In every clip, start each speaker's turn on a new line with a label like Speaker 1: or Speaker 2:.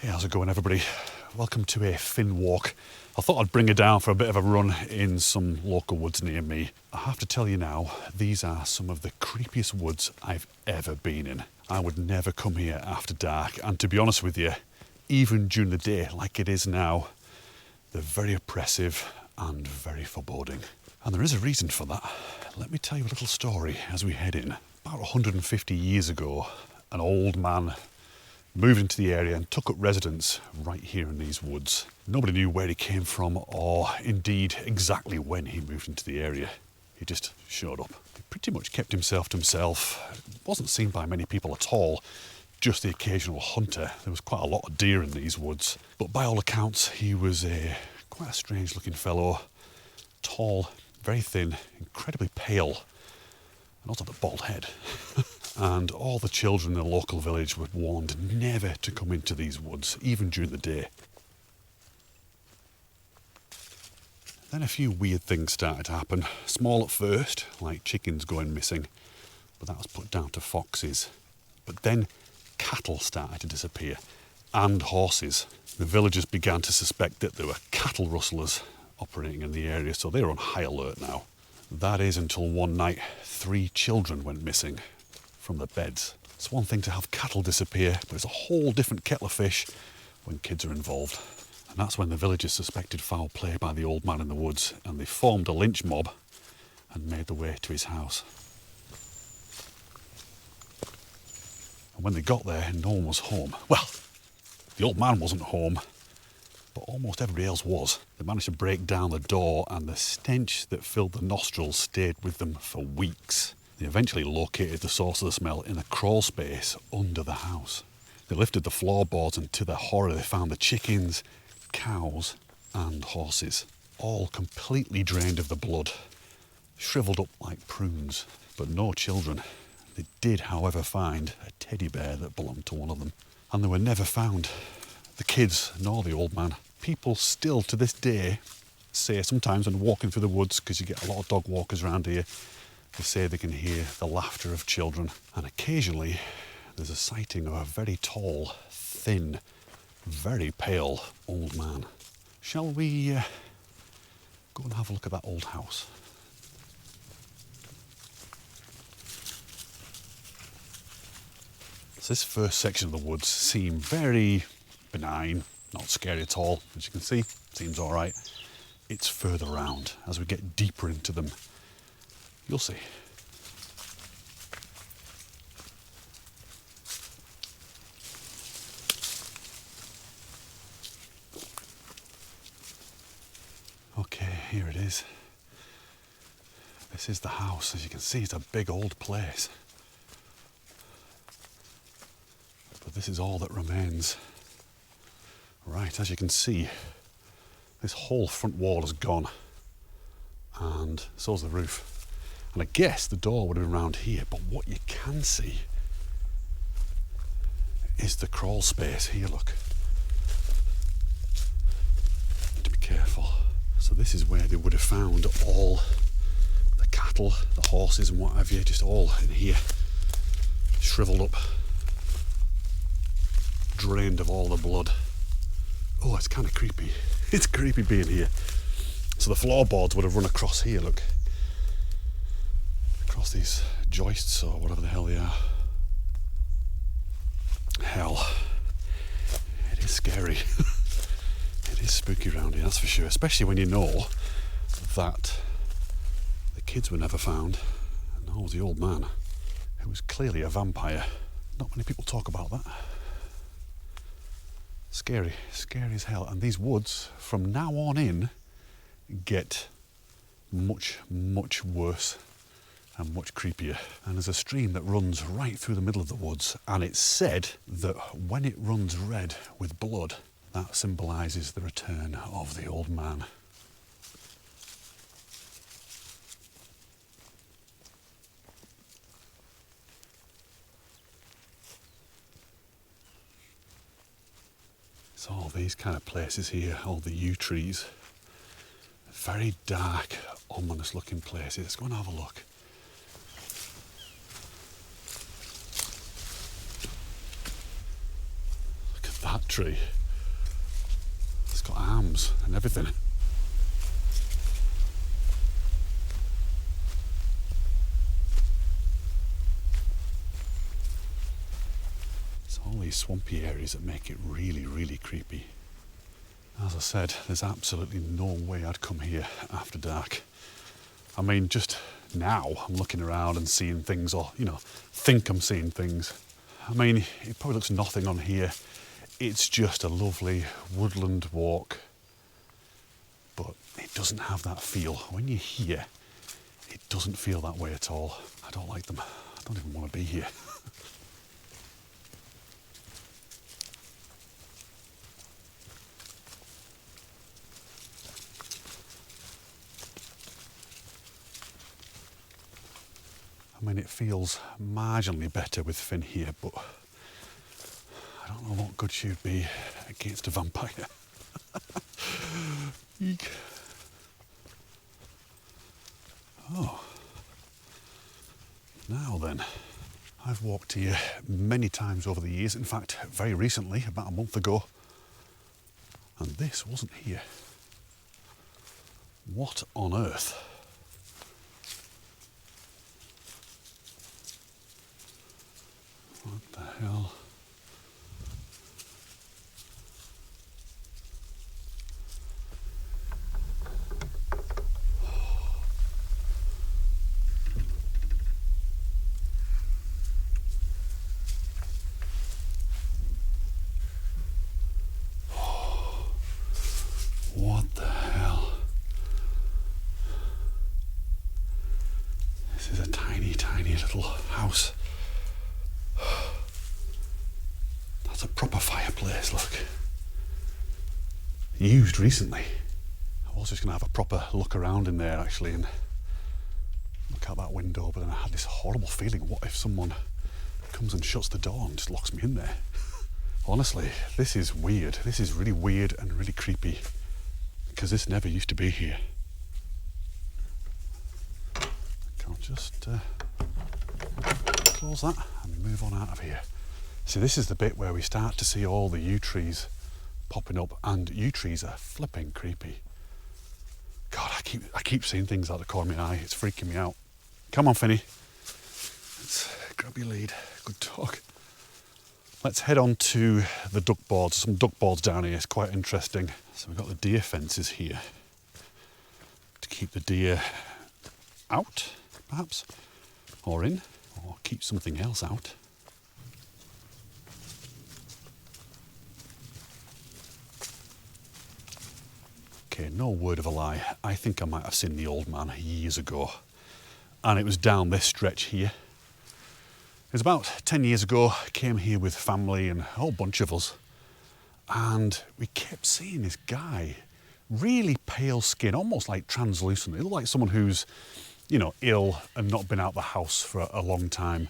Speaker 1: Hey, how's it going, everybody? Welcome to a Finn walk. I thought I'd bring you down for a bit of a run in some local woods near me. I have to tell you now, these are some of the creepiest woods I've ever been in. I would never come here after dark, and to be honest with you, even during the day like it is now, they're very oppressive and very foreboding. And there is a reason for that. Let me tell you a little story as we head in. About 150 years ago, an old man moved into the area and took up residence right here in these woods. Nobody knew where he came from or indeed exactly when he moved into the area. He just showed up. He pretty much kept himself to himself. Wasn't seen by many people at all, just the occasional hunter. There was quite a lot of deer in these woods. But by all accounts, he was quite a strange looking fellow. Tall, very thin, incredibly pale, and also had a bald head. And all the children in the local village were warned never to come into these woods, even during the day. Then a few weird things started to happen. Small at first, like chickens going missing, but that was put down to foxes. But then cattle started to disappear, and horses. The villagers began to suspect that there were cattle rustlers operating in the area, so they were on high alert now. That is until one night, 3 children went missing from the beds. It's one thing to have cattle disappear, but it's a whole different kettle of fish when kids are involved. And that's when the villagers suspected foul play by the old man in the woods, and they formed a lynch mob and made their way to his house. And when they got there, no one was home. Well, the old man wasn't home, but almost everybody else was. They managed to break down the door, and the stench that filled the nostrils stayed with them for weeks. They eventually located the source of the smell in a crawl space under the house. They lifted the floorboards, and to their horror they found the chickens, cows and horses, all completely drained of the blood, shriveled up like prunes, but no children. They did, however, find a teddy bear that belonged to one of them, and they were never found. The kids nor the old man. People still to this day say sometimes when walking through the woods, because you get a lot of dog walkers around here, they say they can hear the laughter of children, and occasionally there's a sighting of a very tall, thin, very pale old man. Shall we go and have a look at that old house? So this first section of the woods seem very benign, not scary at all. As you can see, seems all right. It's further around. As we get deeper into them, you'll see. Okay, here it is. This is the house. As you can see, it's a big old place. But this is all that remains. Right, as you can see, this whole front wall is gone. And so's the roof. And I guess the door would have been around here, but what you can see is the crawl space here, look. To be careful. So this is where they would have found all the cattle, the horses and what have you, just all in here, shriveled up, drained of all the blood. Oh, it's kind of creepy. It's creepy being here. So the floorboards would have run across here, look. Across these joists or whatever the hell they are. Hell, it is scary. It is spooky around here, that's for sure, especially when you know that the kids were never found, and nor was the old man, who was clearly a vampire. Not many people talk about that. Scary, scary as hell. And these woods, from now on in, get much, much worse and much creepier. And there's a stream that runs right through the middle of the woods, and it's said that when it runs red with blood, that symbolises the return of the old man. So all these kind of places here, all the yew trees, very dark, ominous looking places. Let's go and have a look. Look at that tree. arms and everything. It's all these swampy areas that make it really, really creepy. As I said, there's absolutely no way I'd come here after dark. I mean, just now I'm looking around and seeing things, or, think I'm seeing things. I mean, it probably looks nothing on here. It's just a lovely woodland walk, but it doesn't have that feel. When you're here, it doesn't feel that way at all. I don't like them. I don't even want to be here. I mean, it feels marginally better with Finn here, but I don't know what good she'd be against a vampire. Eek. Oh. Now then, I've walked here many times over the years. In fact, very recently, about a month ago, and this wasn't here. What on earth? What the hell? What the hell? This is a tiny, tiny little house. That's a proper fireplace, look. Used recently. I was just going to have a proper look around in there actually and look out that window, but then I had this horrible feeling, what if someone comes and shuts the door and just locks me in there? Honestly, this is weird. This is really weird and really creepy, because this never used to be here. I'll just close that and move on out of here. See, this is the bit where we start to see all the yew trees popping up, and yew trees are flipping creepy. God, I keep seeing things out the corner of my eye. It's freaking me out. Come on, Finny. Let's grab your lead. Good talk. Let's head on to the duck boards. Some duck boards down here. It's quite interesting. So we've got the deer fences here to keep the deer out, perhaps, or in, or keep something else out. Okay, no word of a lie. I think I might have seen the old man years ago, and it was down this stretch here. It was about 10 years ago. I came here with family and a whole bunch of us, and we kept seeing this guy, really pale skin, almost like translucent. It looked like someone who's, ill and not been out the house for a long time,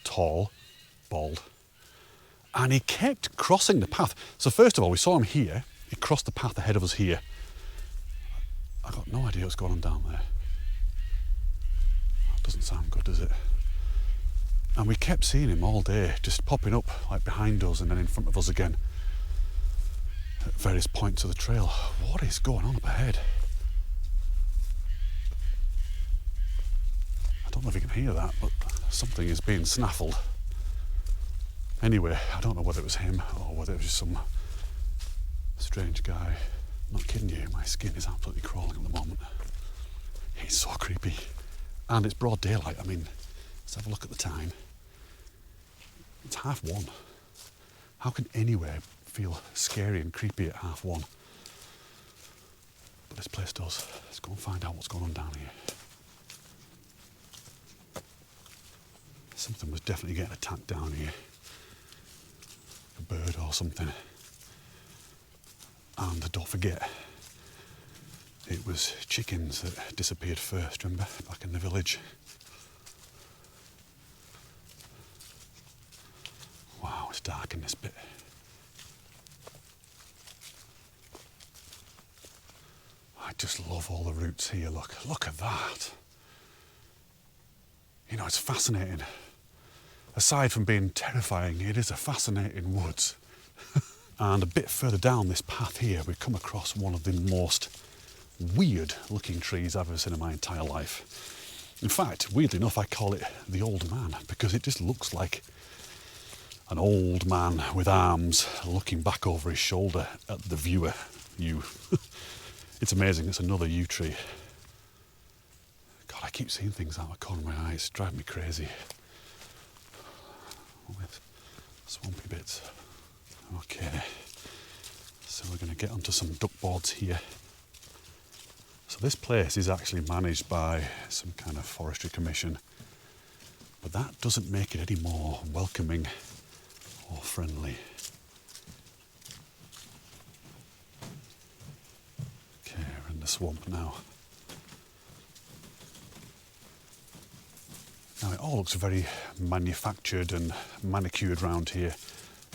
Speaker 1: tall, bald. And he kept crossing the path. So first of all, we saw him here. He crossed the path ahead of us here. I got no idea what's going on down there. That doesn't sound good, does it? And we kept seeing him all day, just popping up like behind us and then in front of us again at various points of the trail. What is going on up ahead? I don't know if you can hear that, but something is being snaffled. Anyway, I don't know whether it was him or whether it was just some strange guy. I'm not kidding you, my skin is absolutely crawling at the moment. It's so creepy. And it's broad daylight. I mean, let's have a look at the time. It's 1:30. How can anywhere feel scary and creepy at 1:30? But this place does. Let's go and find out what's going on down here. Something was definitely getting attacked down here. A bird or something. And don't forget, it was chickens that disappeared first, remember, back in the village. Wow, it's dark in this bit. I just love all the roots here, look at that. It's fascinating. Aside from being terrifying, it is a fascinating woods. And a bit further down this path here, we come across one of the most weird looking trees I've ever seen in my entire life. In fact, weirdly enough, I call it the old man because it just looks like an old man with arms looking back over his shoulder at the viewer, you. It's amazing, it's another yew tree. God, I keep seeing things out of the corner of my eyes, it's driving me crazy. With swampy bits. Okay, so we're going to get onto some duck boards here. So this place is actually managed by some kind of forestry commission, but that doesn't make it any more welcoming or friendly. Okay, we're in the swamp now. Now it all looks very manufactured and manicured around here,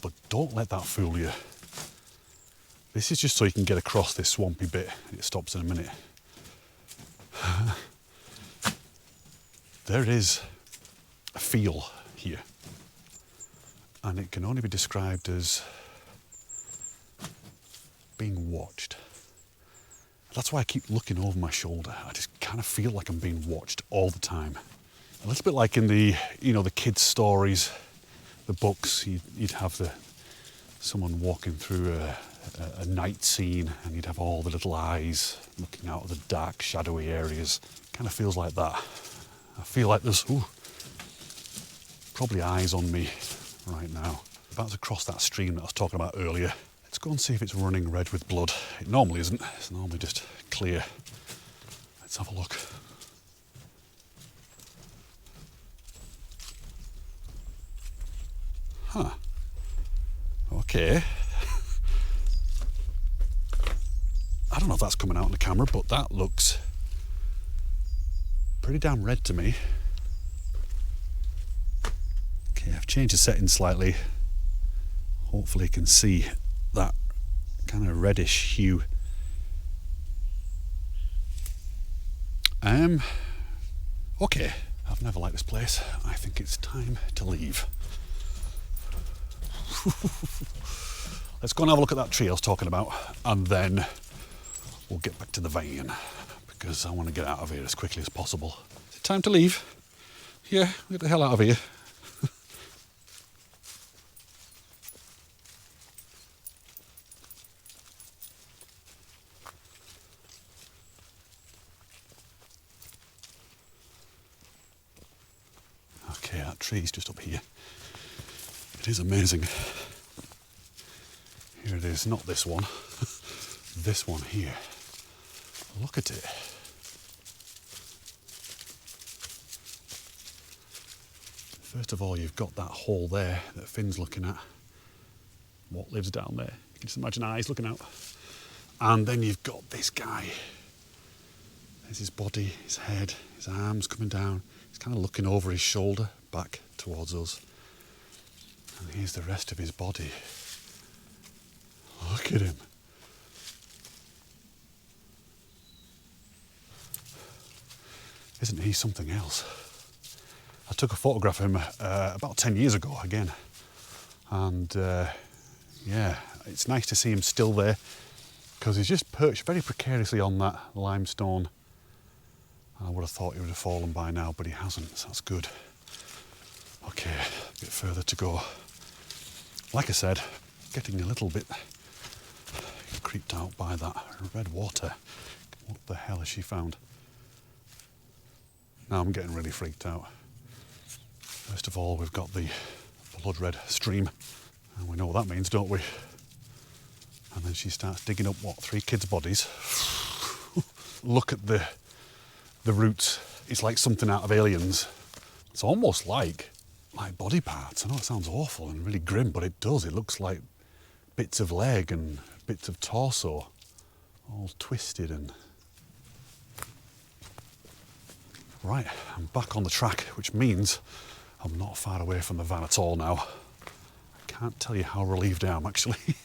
Speaker 1: but don't let that fool you. This is just so you can get across this swampy bit. It stops in a minute. There is a feel here, and it can only be described as being watched. That's why I keep looking over my shoulder. I just kind of feel like I'm being watched all the time. A little bit like in the, the kids' stories, the books. You'd have someone walking through a night scene, and you'd have all the little eyes looking out of the dark, shadowy areas. Kind of feels like that. I feel like there's probably eyes on me right now. About to cross that stream that I was talking about earlier. Let's go and see if it's running red with blood. It normally isn't. It's normally just clear. Let's have a look. Huh. Okay. I don't know if that's coming out on the camera, but that looks pretty damn red to me. Okay, I've changed the settings slightly. Hopefully you can see that kind of reddish hue. Okay, I've never liked this place. I think it's time to leave. Let's go and have a look at that tree I was talking about, and then we'll get back to the van because I want to get out of here as quickly as possible. Is it time to leave? Yeah, get the hell out of here. Okay, that tree's just up here. It is amazing. Here it is, not this one. This one here. Look at it. First of all, you've got that hole there that Finn's looking at. What lives down there? You can just imagine eyes looking out. And then you've got this guy. There's his body, his head, his arms coming down. He's kind of looking over his shoulder, back towards us. And here's the rest of his body. Look at him. Isn't he something else? I took a photograph of him about 10 years ago again. And yeah, it's nice to see him still there because he's just perched very precariously on that limestone. I would have thought he would have fallen by now, but he hasn't, so that's good. Okay, a bit further to go. Like I said, getting a little bit creeped out by that red water. What the hell has she found? Now I'm getting really freaked out. First of all, we've got the blood red stream, and we know what that means, don't we? And then she starts digging up, 3 kids' bodies. Look at the roots. It's like something out of Aliens. It's almost like body parts. I know it sounds awful and really grim, but it does. It looks like bits of leg and bits of torso, all twisted and... Right, I'm back on the track, which means I'm not far away from the van at all now. I can't tell you how relieved I am, actually,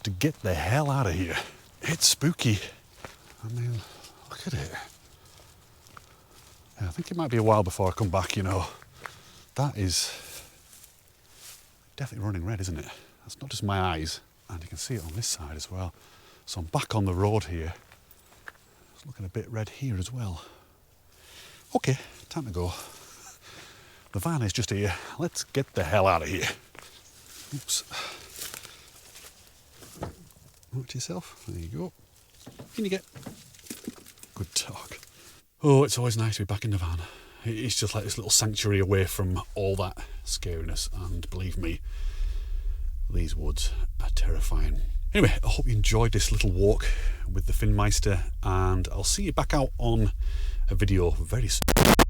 Speaker 1: to get the hell out of here. It's spooky. I mean, look at it. Yeah, I think it might be a while before I come back, you know. That is definitely running red, isn't it? That's not just my eyes, and you can see it on this side as well. So I'm back on the road here. It's looking a bit red here as well. Okay, time to go. The van is just here. Let's get the hell out of here. Oops. Watch yourself. There you go. In you get. Good talk. Oh, it's always nice to be back in the van. It's just like this little sanctuary away from all that scariness, and believe me, these woods are terrifying. Anyway, I hope you enjoyed this little walk with the Finmeister, and I'll see you back out on a video very soon.